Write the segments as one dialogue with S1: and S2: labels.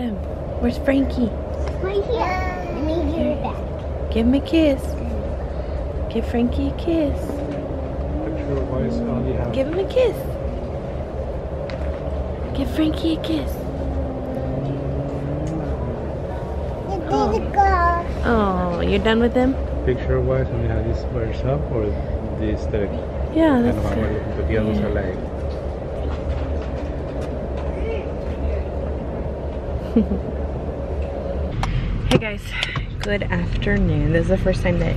S1: got him. Where's Frankie?
S2: Right here. Let me give it back.
S1: Give him a kiss. Give Frankie a kiss. Give him a kiss. Give Frankie a kiss. Oh, you're done with him?
S3: Picture wise, only have this birds up or this the
S1: Yeah, that's
S3: good. The others are like.
S1: Hey guys, good afternoon. This is the first time that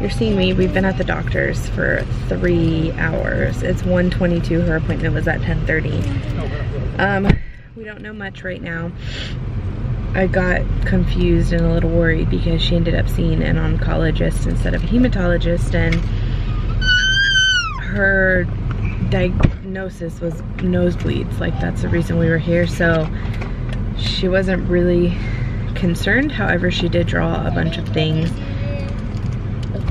S1: you're seeing me. We've been at the doctor's for 3 hours. It's 1:22. Her appointment was at 10:30. We don't know much right now. I got confused and a little worried because she ended up seeing an oncologist instead of a hematologist, and her diagnosis was nosebleeds. Like, that's the reason we were here. So she wasn't really concerned. However, she did draw a bunch of things,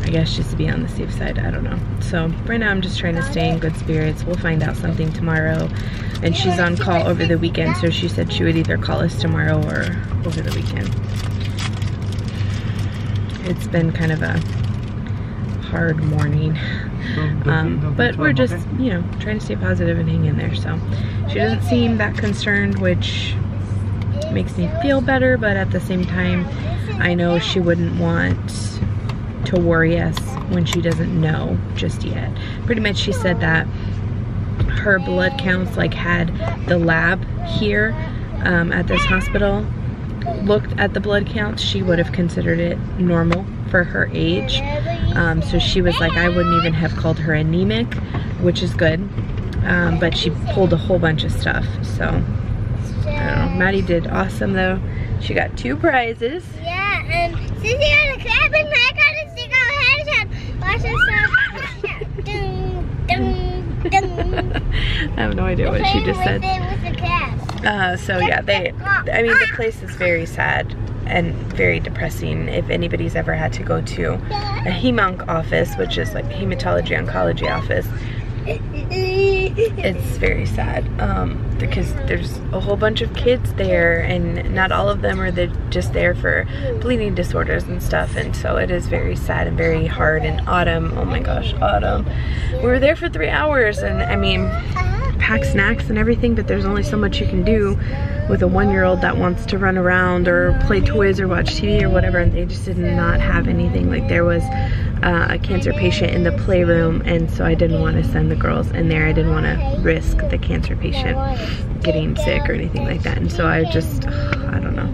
S1: I guess just to be on the safe side. I don't know. So right now I'm just trying to stay in good spirits. We'll find out something tomorrow, and she's on call over the weekend, so she said she would either call us tomorrow or over the weekend. It's been kind of a hard morning, but we're just, you know, trying to stay positive and hang in there. So she doesn't seem that concerned, which makes me feel better, but at the same time I know she wouldn't want to worry us when she doesn't know just yet. Pretty much she said that her blood counts, like, had the lab here at this hospital looked at the blood counts, she would have considered it normal for her age. So she was like, I wouldn't even have called her anemic, which is good, but she pulled a whole bunch of stuff. So I don't know. Maddie did awesome though. She got 2 prizes.
S2: Yeah, and Sissy got a clap and I got a stick on head. Watch this.
S1: I have no idea what she just said. So yeah, I mean, the place is very sad and very depressing. If anybody's ever had to go to a hemonc office, which is like a hematology oncology office, it's very sad, because there's a whole bunch of kids there, and not all of them are just there for bleeding disorders and stuff, and so it is very sad and very hard. And Autumn, oh my gosh, Autumn, we were there for 3 hours, and I mean, pack snacks and everything, but there's only so much you can do with a 1-year-old that wants to run around or play toys or watch TV or whatever, and they just did not have anything. Like, there was a cancer patient in the playroom, and so I didn't want to send the girls in there. I didn't want to risk the cancer patient getting sick or anything like that, and so I just, I don't know.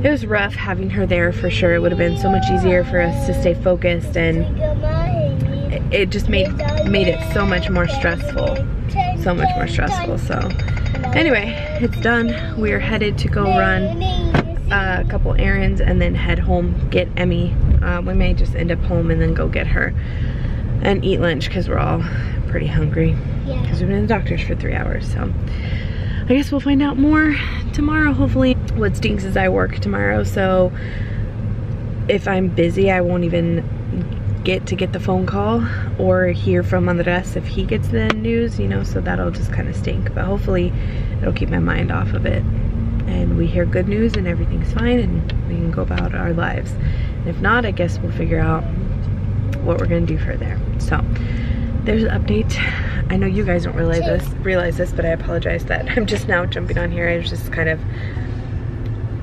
S1: It was rough having her there for sure. It would have been so much easier for us to stay focused, and it just made it so much more stressful. So much more stressful. So anyway, it's done. We are headed to go run a couple errands and then head home, get Emmy. We may just end up home and then go get her and eat lunch, because we're all pretty hungry because we've been in the doctor's for 3 hours. So I guess we'll find out more tomorrow, hopefully. What stinks is I work tomorrow, so if I'm busy I won't even get the phone call or hear from Andres if he gets the news, you know, so that'll just kind of stink. But hopefully it'll keep my mind off of it and we hear good news and everything's fine and we can go about our lives. And if not, I guess we'll figure out what we're gonna do for there. So there's an update. I know you guys don't realize this, but I apologize that I'm just now jumping on here. I was just kind of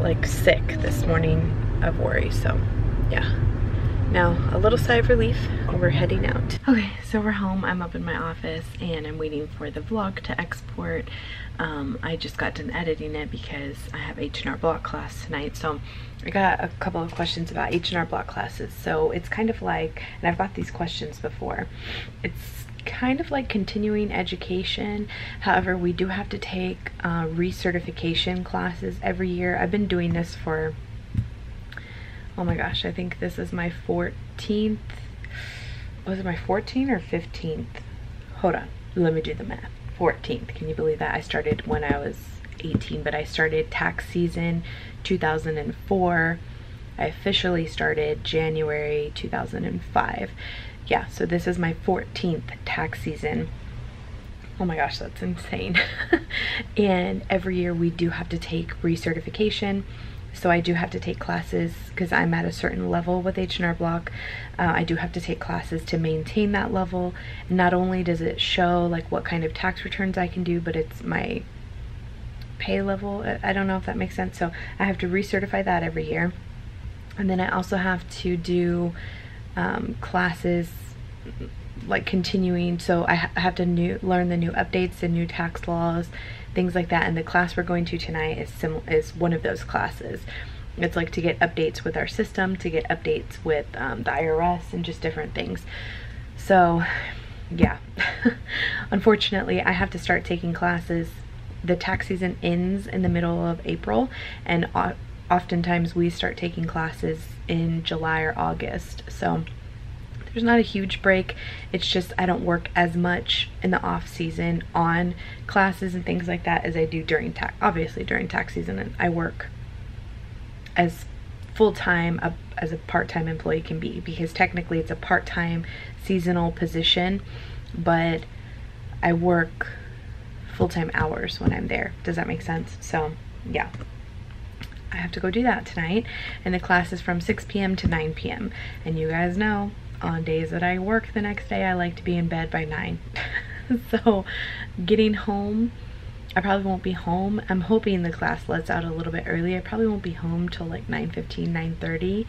S1: like sick this morning of worry. So yeah. Now, a little sigh of relief, we're heading out. Okay, so we're home. I'm up in my office and I'm waiting for the vlog to export. I just got done editing it because I have H&R block class tonight. So I got a couple of questions about H&R block classes. So it's kind of like, and I've got these questions before, it's kind of like continuing education. However, we do have to take recertification classes every year. I've been doing this for, oh my gosh, I think this is my 14th. Was it my 14th or 15th? Hold on, let me do the math. 14th, can you believe that? I started when I was 18, but I started tax season 2004. I officially started January 2005. Yeah, so this is my 14th tax season. Oh my gosh, that's insane. And every year we do have to take recertification. So I do have to take classes because I'm at a certain level with H&R Block. I do have to take classes to maintain that level. Not only does it show like what kind of tax returns I can do, but it's my pay level. I don't know if that makes sense. So I have to recertify that every year. And then I also have to do classes like continuing, so I have to learn the new updates, the new tax laws, things like that. And the class we're going to tonight is one of those classes. It's like to get updates with our system, to get updates with the IRS and just different things. So yeah, unfortunately I have to start taking classes. The tax season ends in the middle of April, and oftentimes we start taking classes in July or August. So there's not a huge break. It's just I don't work as much in the off season on classes and things like that as I do during tax. Obviously during tax season, and I work as full-time as a part-time employee can be, because technically it's a part-time seasonal position, but I work full-time hours when I'm there. Does that make sense? So yeah, I have to go do that tonight, and the class is from 6 p.m. to 9 p.m. and you guys know on days that I work the next day I like to be in bed by 9. So getting home, I probably won't be home. I'm hoping the class lets out a little bit early. I probably won't be home till like 9:15, 9:30,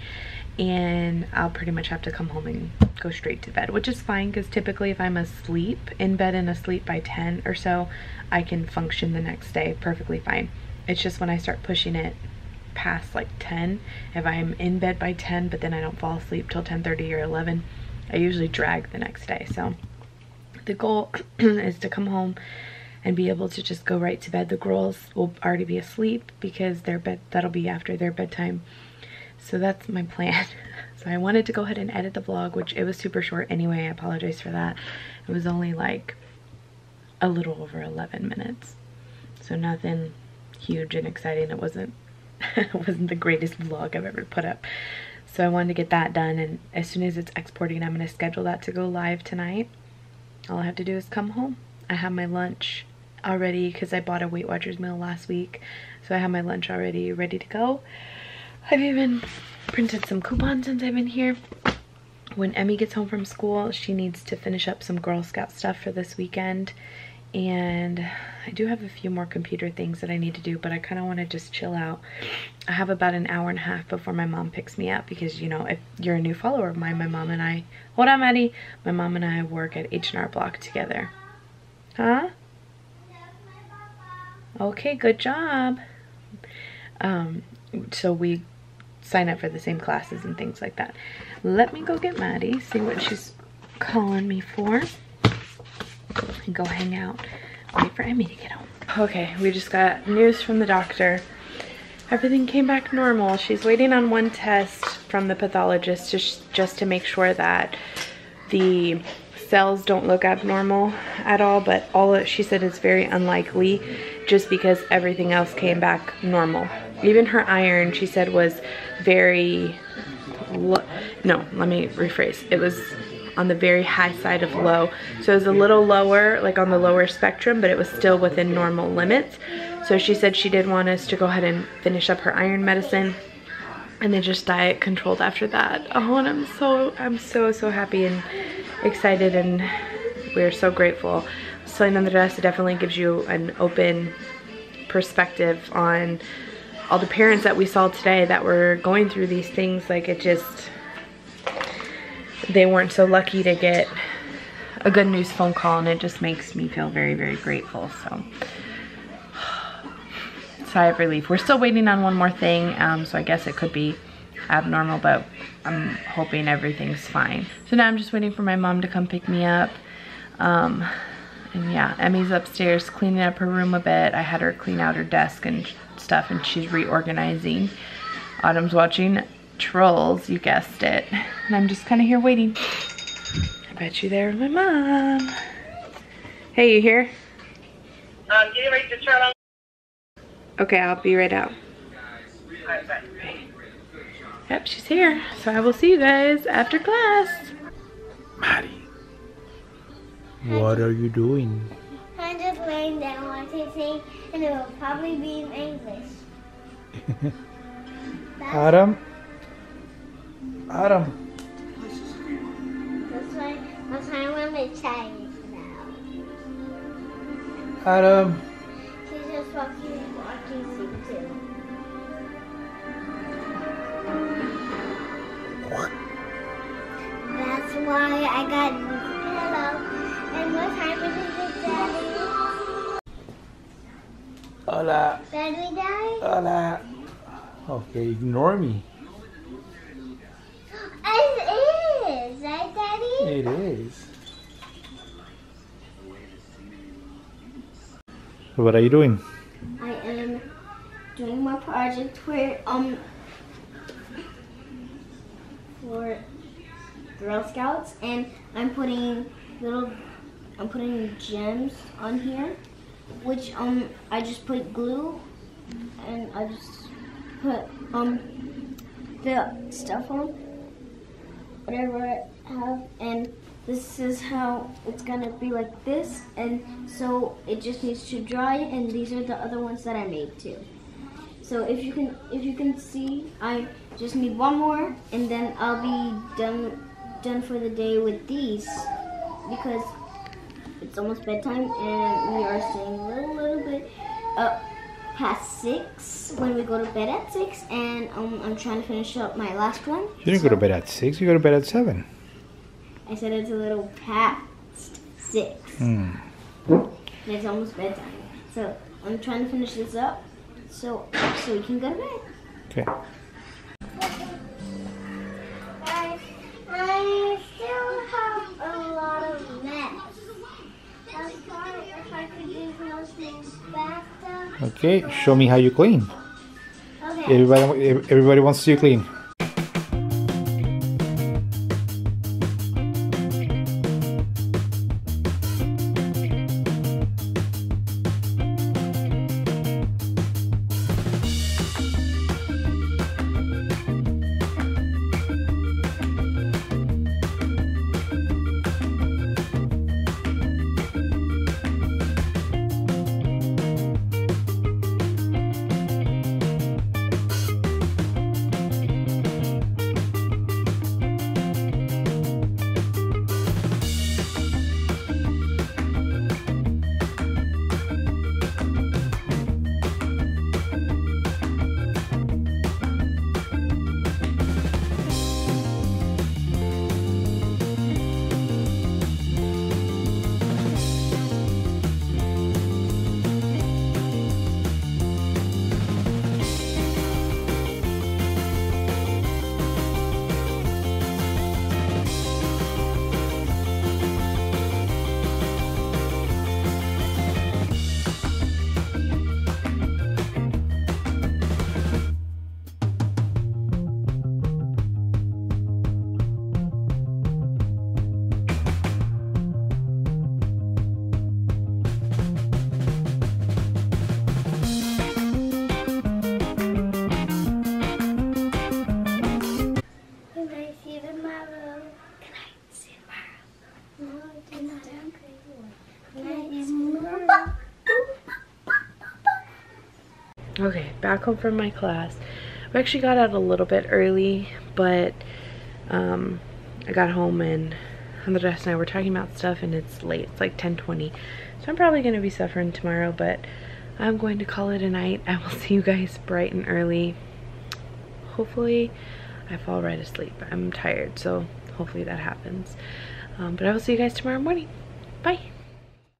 S1: and I'll pretty much have to come home and go straight to bed, which is fine because typically if I'm asleep in bed and asleep by 10 or so, I can function the next day perfectly fine. It's just when I start pushing it past like 10, if I'm in bed by 10 but then I don't fall asleep till 10:30 or 11, I usually drag the next day. So the goal is to come home and be able to just go right to bed. The girls will already be asleep because that'll be after their bedtime. So that's my plan. So I wanted to go ahead and edit the vlog, which it was super short anyway. I apologize for that. It was only like a little over 11 minutes. So nothing huge and exciting. It wasn't the greatest vlog I've ever put up. So I wanted to get that done, and as soon as it's exporting, I'm going to schedule that to go live tonight. All I have to do is come home. I have my lunch already because I bought a Weight Watchers meal last week. So I have my lunch already ready to go. I've even printed some coupons since I've been here. When Emmy gets home from school, she needs to finish up some Girl Scout stuff for this weekend. And I do have a few more computer things that I need to do, but I kind of want to just chill out. I have about an hour and a half before my mom picks me up because, you know, if you're a new follower of mine, my mom and I, hold on Maddie, my mom and I work at H&R Block together. Huh? Okay, good job. So we sign up for the same classes and things like that. Let me go get Maddie, see what she's calling me for, and go hang out. Wait for Emmy to get home. Okay, we just got news from the doctor. Everything came back normal. She's waiting on one test from the pathologist just to make sure that the cells don't look abnormal at all, but she said it's very unlikely just because everything else came back normal. Even her iron, she said, was very low. No, let me rephrase. It was on the very high side of low. So it was a little lower, like on the lower spectrum, but it was still within normal limits. So she said she did want us to go ahead and finish up her iron medicine and then just diet controlled after that. Oh, and I'm so happy and excited, and we're so grateful. Selling on the desk, it definitely gives you an open perspective on all the parents that we saw today that were going through these things. Like, it just, they weren't so lucky to get a good news phone call, and it just makes me feel very, very grateful. So sigh of relief. We're still waiting on one more thing, so I guess it could be abnormal, but I'm hoping everything's fine. So now I'm just waiting for my mom to come pick me up. And yeah, Emmy's upstairs cleaning up her room a bit. I had her clean out her desk and stuff, and she's reorganizing. Autumn's watching Trolls, you guessed it. And I'm just kind of here waiting. I bet you there with my mom. Hey, you here?
S4: Getting ready to turn on.
S1: Okay, I'll be right out.
S4: Alright, bye.
S1: Yep, she's here. So I will see you guys after class.
S3: Maddie, what are you doing?
S2: I'm I'm just laying down watching thing, and it will probably be in English.
S3: Adam. Adam.
S2: That's why I'm in Chinese now.
S3: Adam.
S2: She's just watching thing too. That's why I got hello. And what time is it, Daddy?
S3: Hola.
S2: Daddy, Daddy?
S3: Hola. Okay, ignore me.
S2: It is, right, Daddy?
S3: It is. What are you doing?
S2: I am doing my project for Girl Scouts, and I'm putting gems on here, which I just put glue, and I just put the stuff on whatever I have, and this is how it's gonna be, like this, and so it just needs to dry, and these are the other ones that I made too. So if you can see, I just need one more, and then I'll be done for the day with these, because it's almost bedtime and we are staying a little bit up past 6 when we go to bed at 6, and I'm trying to finish up my last one.
S3: You didn't go to bed at 6, you go to bed at 7.
S2: I said it's a little past 6. And it's almost bedtime. So I'm trying to finish this up so we can go to bed.
S3: Okay.
S2: I still have a lot of mess. I thought if I could use those things back then.
S3: Okay, show me how you clean.
S2: Okay.
S3: Everybody wants to see you clean.
S1: Okay, back home from my class. We actually got out a little bit early, but I got home and Andres and I were talking about stuff and it's late. It's like 10:20. So I'm probably going to be suffering tomorrow, but I'm going to call it a night. I will see you guys bright and early. Hopefully I fall right asleep. I'm tired, so hopefully that happens. But I will see you guys tomorrow morning. Bye.